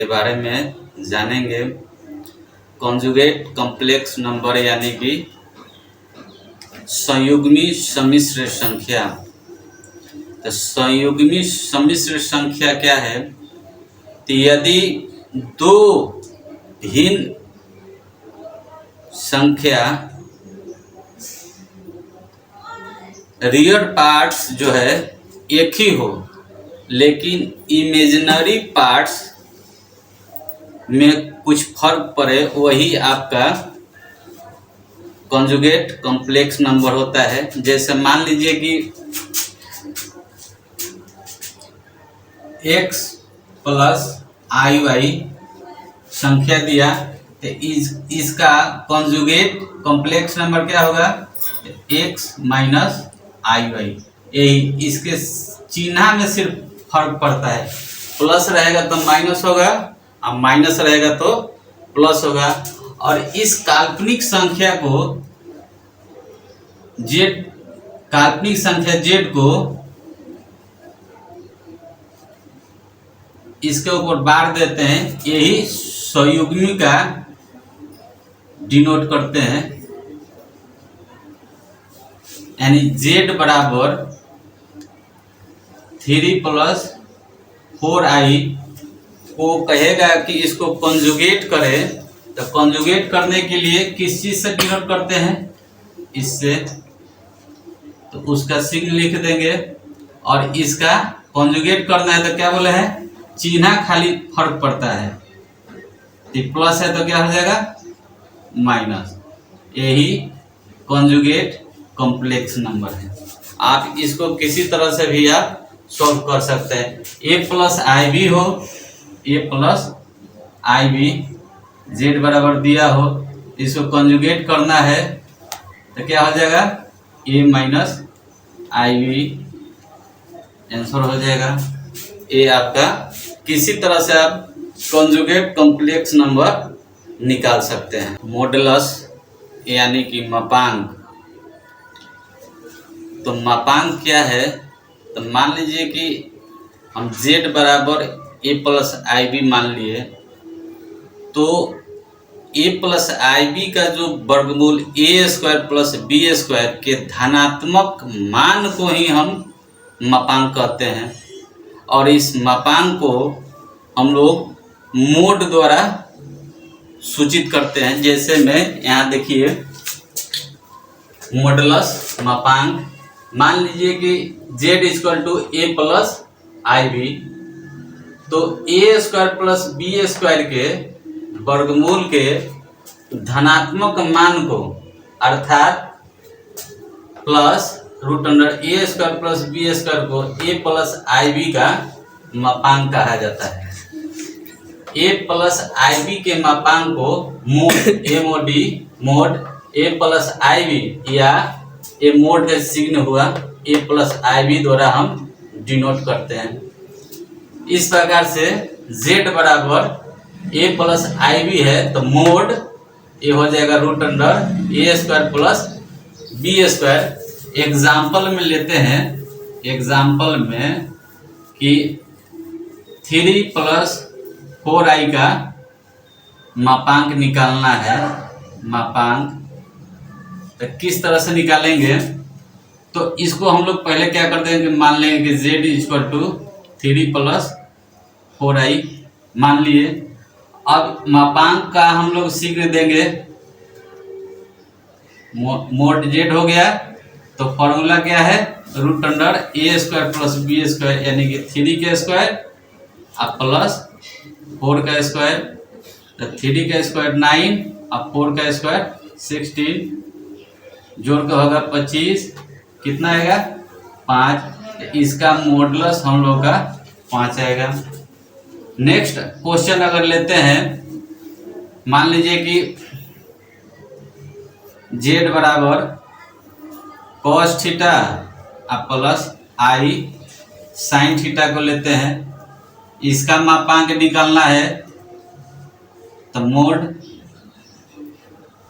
के बारे में जानेंगे। कॉन्जुगेट कॉम्प्लेक्स नंबर यानी कि संयुग्मी सम्मिश्र संख्या। तो संयुग्मी सम्मिश्र संख्या क्या है? तो यदि दो भिन्न संख्या रियल पार्ट्स जो है एक ही हो, लेकिन इमेजिनरी पार्ट्स में कुछ फर्क पड़े, वही आपका कॉन्जुगेट कॉम्प्लेक्स नंबर होता है। जैसे मान लीजिए कि x प्लस आई संख्या दिया, तो इसका कॉन्जुगेट कॉम्प्लेक्स नंबर क्या होगा? x माइनस आई। यही इसके चिन्ह में सिर्फ फर्क पड़ता है। प्लस रहेगा तो माइनस होगा, और माइनस रहेगा तो प्लस होगा। और इस काल्पनिक संख्या को जेड, काल्पनिक संख्या जेड को इसके ऊपर बार देते हैं, यही संयुग्मी का डिनोट करते हैं। यानी जेड बराबर 3 प्लस 4i को कहेगा कि इसको कॉन्जुगेट करें। तो कॉन्जुगेट करने के लिए किस चीज से डिनोट करते हैं? इससे। तो उसका सिग्न लिख देंगे, और इसका कॉन्जुगेट करना है तो क्या बोले हैं? चिन्ह खाली फर्क पड़ता है। प्लस है तो क्या हो जाएगा? माइनस। यही कॉन्जुगेट कॉम्प्लेक्स नंबर है। आप इसको किसी तरह से भी आप सॉल्व कर सकते हैं। ए प्लस आई बी हो, ए प्लस आई बी, जेड बराबर दिया हो, इसको कॉन्जुगेट करना है तो क्या हो जाएगा? ए माइनस आई बी आंसर हो जाएगा। ये आपका किसी तरह से आप कॉन्जुगेट कॉम्प्लेक्स नंबर निकाल सकते हैं। मॉडुलस यानी कि मापांक। तो मापांक क्या है? तो मान लीजिए कि हम z बराबर a प्लस आई बी मान लिए, तो a प्लस आई बी का जो वर्गमूल a square plus B square के धनात्मक मान को ही हम मापांक कहते हैं। और इस मापांक को हम लोग मोड द्वारा सूचित करते हैं। जैसे मैं यहाँ देखिए, मॉडुलस मापांक, मान लीजिए कि z equal to a plus i b, तो a square plus B square के वर्गमूल के धनात्मक मान को, अर्थात प्लस रूट अंडर ए स्क्वायर प्लस बी स्क्वायर को ए प्लस आई बी का मापांक कहा जाता है। ए प्लस आई बी के मापांक को mode, A Modi, mode A plus i B, या ए मोड का चिन्ह हुआ ए प्लस आई बी द्वारा हम डिनोट करते हैं। इस प्रकार से z बराबर ए प्लस आई बी है, तो मोड ये हो जाएगा रूट अंडर ए square plus B square. Example में लेते हैं, एग्जाम्पल में कि 3 प्लस 4i का मापांक निकालना है। मापांक तो किस तरह से निकालेंगे? तो इसको हम लोग पहले क्या करते हैं कि मान लेंगे कि z equal to 3 plus 4i मान लिए। अब मापांक का हम लोग शीघ्र देंगे, मोड z हो गया, तो फॉर्मूला क्या है? रूट अंडर ए स्क्वायर प्लस बी स्क्वायर, यानी कि 3 का स्क्वायर और प्लस 4 का स्क्वायर। तो 3 का स्क्वायर 9 और 4 का स्क्वायर 16, जोड़ के होगा 25, कितना आएगा? 5। इसका मॉडुलस हम लोग का 5 आएगा। नेक्स्ट क्वेश्चन अगर लेते हैं, मान लीजिए कि z बराबर cos थीटा प्लस आई साइन थीटा को लेते हैं। इसका मापांक निकालना है, तो मोड,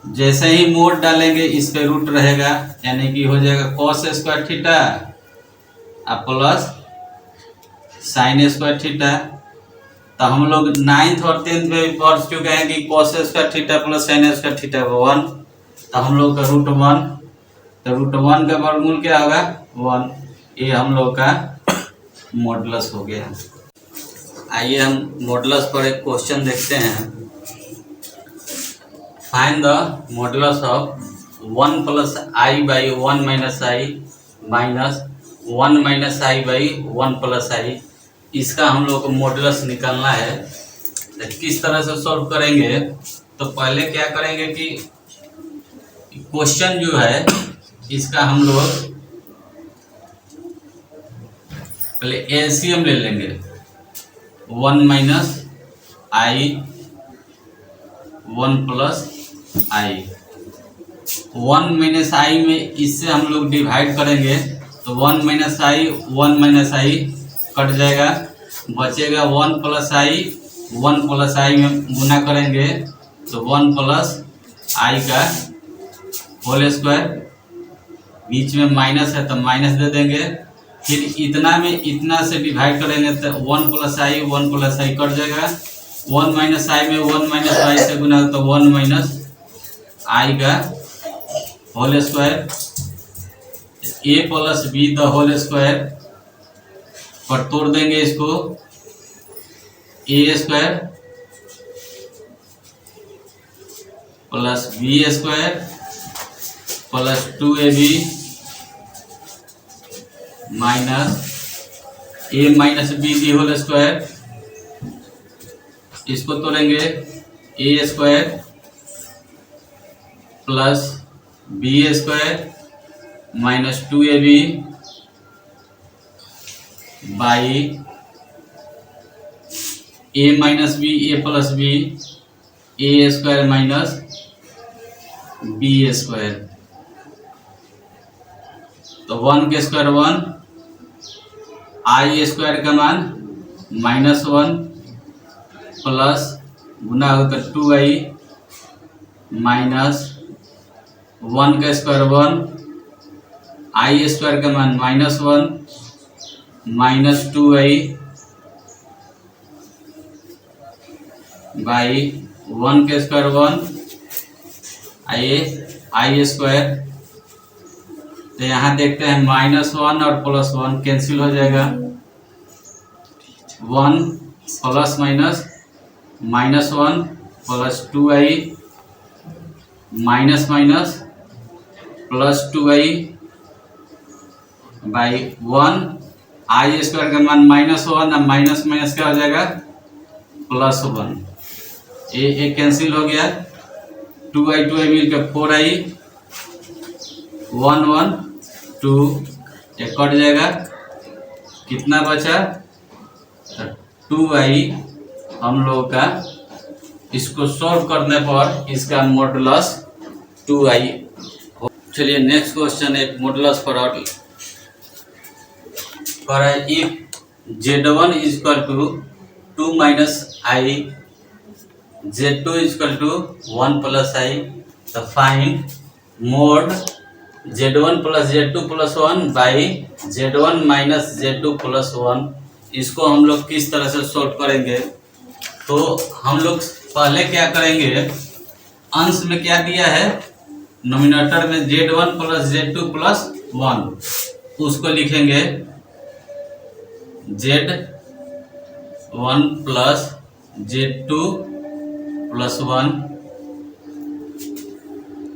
जैसे ही मोड डालेंगे इस पे रूट रहेगा, यानी कि हो जाएगा cos square theta plus sine square theta. तो हम लोग 9th और 10th में भी पढ़ चुके हैं कि cos square theta plus sin square theta 1। तो हम लोग का √1, तो √1 का वर्गमूल क्या होगा 1। ये हम लोग का मॉडुलस हो गया। आइए हम मॉडुलस पर एक क्वेश्चन देखते हैं। Find the modulus of 1 + i by 1 - i minus 1 - i by 1 + i। इसका हम लोग को मॉडुलस निकालना है। तो किस तरह से सॉल्व करेंगे, तो पहले क्या करेंगे कि क्वेश्चन जो है इसका हम लोग पहले एलसीएम ले लेंगे। 1 - i 1 + i, 1 - i में इससे हम लोग डिवाइड करेंगे तो 1 - i 1 - i कट जाएगा, बचेगा 1 + i। 1 + i में गुना करेंगे तो 1 + i का होल स्क्वायर, बीच में माइनस है तो माइनस दे देंगे। फिर इतना में इतना से डिवाइड करेंगे तो 1 + i 1 + i कट जाएगा। 1 - i में 1 - i से गुना तो 1 - i का whole square, a + b the whole square पर तोड़ देंगे इसको, a² + b² + 2ab minus a - b the whole square. इसको तोड़ेंगे a² + b² - 2ab by a - b a + b a² - b²। तो 1 के स्क्वायर 1, i² का मान -1 प्लस गुना होगा 2i माइनस 1 का स्क्वायर 1, i² का मान -1 माइनस 2i बाई 1 के स्क्वायर 1 i²। तो यहाँ देखते हैं -1 और +1 कैंसिल हो जाएगा। 1 plus minus -1 plus 2i minus minus plus 2i by 1, i² का मान -1 और माइनस माइनस क्या हो जाएगा +1। ये कैंसिल हो गया। 2i 2i मिलकर 4i 1 1 2 ये कट जाएगा। कितना बचा 2i। हम लोग का इसको सॉल्व करने पर इसका मॉडुलस 2i। चलिए नेक्स्ट क्वेश्चन एक मॉडुलस पर और if z1 = 2 - i z2 = 1 + i, तो find mode z1 + z2 + 1 by z1 - z2 + 1। इसको हम लोग किस तरह से सॉल्व करेंगे, तो हम लोग पहले क्या करेंगे, अंश में क्या दिया है नोमिनेटर में z1 + z2 + 1, उसको लिखेंगे z1 + z2 + 1।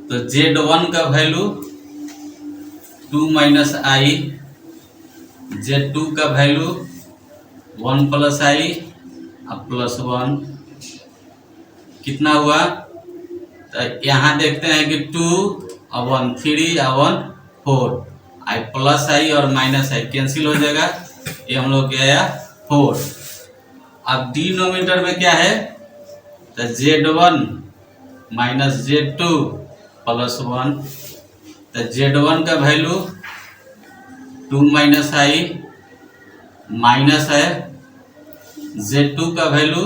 तो z1 का वैल्यू 2 - i, z2 का वैल्यू 1 + i + 1 कितना हुआ। तो यहाँ देखते हैं कि 2 और 1 3 और 1 4, i + i और -i कैंसिल हो जाएगा। ये हम लोग क्या आया 4। अब डिनोमिनेटर में क्या है, तो z1 - z2 + 1। तो z1 का वैल्यू 2 - i माइनस है, z2 का वैल्यू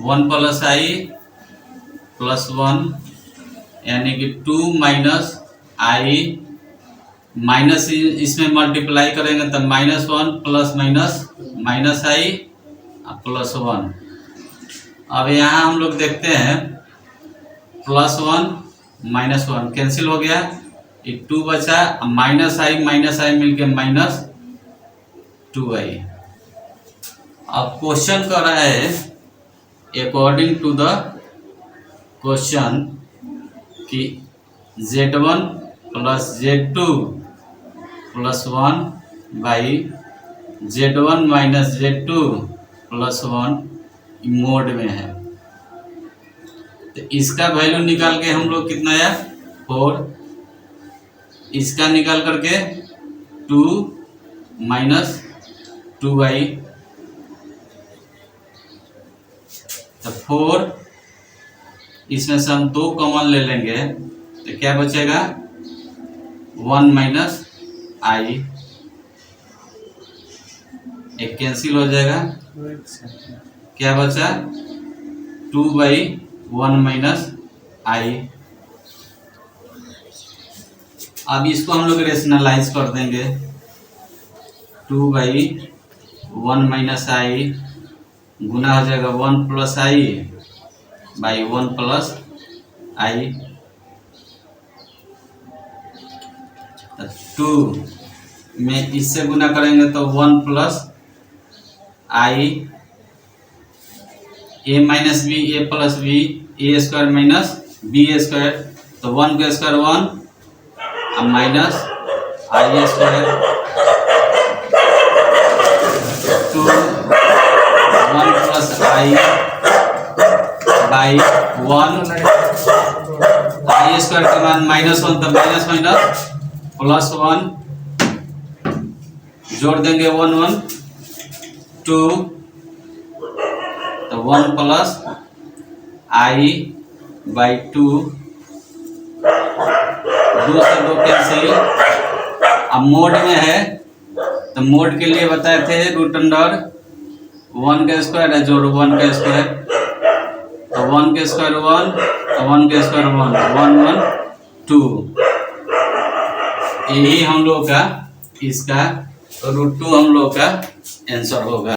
1 + i + 1 यानी कि 2 - i माइनस इसमें मल्टीप्लाई करेंगे तो -1 + -i +1। अब यहाँ हम लोग देखते हैं +1 -1 कैंसिल हो गया, ये 2 बचा, माइनस आई मिलके -2i। अब क्वेश्चन कर रहा है अकॉर्डिंग टू द क्वेश्चन कि Z1 + Z2 + 1 by Z1 - Z2 + 1 mode में है। तो इसका वैल्यू निकाल के हम लोग कितना आया 4, इसका निकाल करके 2 - 2i, तो 4, इसमें से हम 2 कॉमन ले लेंगे तो क्या बचेगा 1 - i, एक कैंसिल हो जाएगा, क्या बचा 2/1 - i। अब इसको हम लोग रेशनलाइज कर देंगे, 2/1 - i गुना हो जाएगा 1 + i बाई 1 + i, 2 में इससे गुना करेंगे तो 1 + i, a - b, a + b, a² - b², तो 1 का स्क्वायर 1 अब minus i² 2 1 + i by 1, i² के बाद -1 तो माइनस +1 जोड़ देंगे 1 1 2, तो 1 + i बाई 2, 2 से 2 कैंसिल। अब मोड में है तो मोड के लिए बताए थे √1 का स्क्वायर है जोड़ 1 का स्क्वायर, तो 1 का स्क्वायर 1, तो 1 का स्क्वायर 1, 1 1 2। यही हम लोग का इसका √2 हम लोग का आंसर होगा।